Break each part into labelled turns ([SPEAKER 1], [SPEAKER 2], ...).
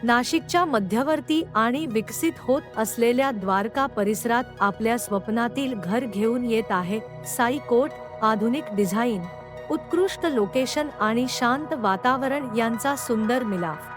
[SPEAKER 1] नाशिकच्या मध्यवर्ती आणि विकसित होत असलेल्या द्वारका परिसरात आपल्या स्वप्नातील घर घेऊन येत आहे साई कोर्ट. आधुनिक डिझाईन, उत्कृष्ट लोकेशन आणि शांत वातावरण यांचा सुंदर मिलाफ.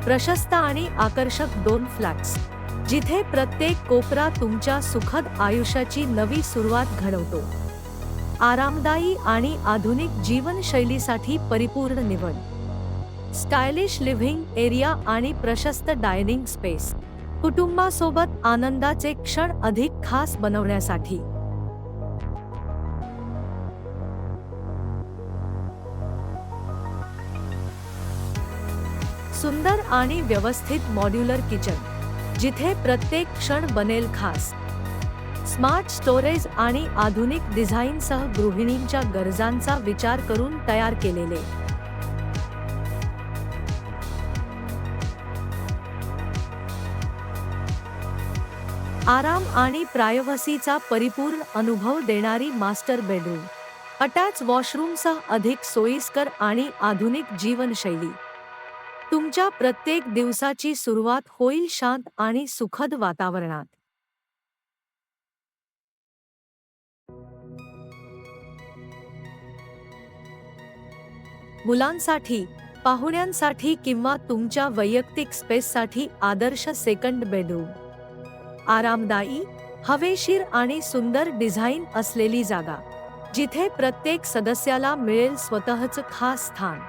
[SPEAKER 1] प्रशस्त आणि आकर्षक 2 फ्लॅट्स, जिथे प्रत्येक कोपरा तुमच्या सुखद आयुष्याची नवी सुरुवात घडवतो. आरामदायी आणि आधुनिक जीवनशैलीसाठी परिपूर्ण निवड. स्टायलिश लिव्हिंग एरिया आणि प्रशस्त डायनिंग स्पेस, कुटुंबासोबत आनंदाचे क्षण अधिक खास बनवण्यासाठी. सुंदर आणि व्यवस्थित मॉड्यूलर किचन, जिथे प्रत्येक क्षण बनेल खास. स्मार्ट स्टोरेज आणि आधुनिक डिझाईनसह गृहिणींच्या गरजांचा विचार करून तयार केलेले. आराम आणि प्रायव्हसीचा परिपूर्ण अनुभव देणारी मास्टर बेडरूम, अटॅच वॉशरूमसह अधिक सोयीस्कर आणि आधुनिक जीवनशैली. तुमच्या प्रत्येक दिवसाची सुरुवात होईल शांत आणि सुखद वातावरणात. मुलांसाठी, पाहुण्यांसाठी किंवा तुमच्या वैयक्तिक स्पेससाठी आदर्श सेकंड बेडरूम. आरामदायी, हवेशीर आणि सुंदर डिझाईन असलेली जागा, जिथे प्रत्येक सदस्याला मिळेल स्वतःचं खास स्थान.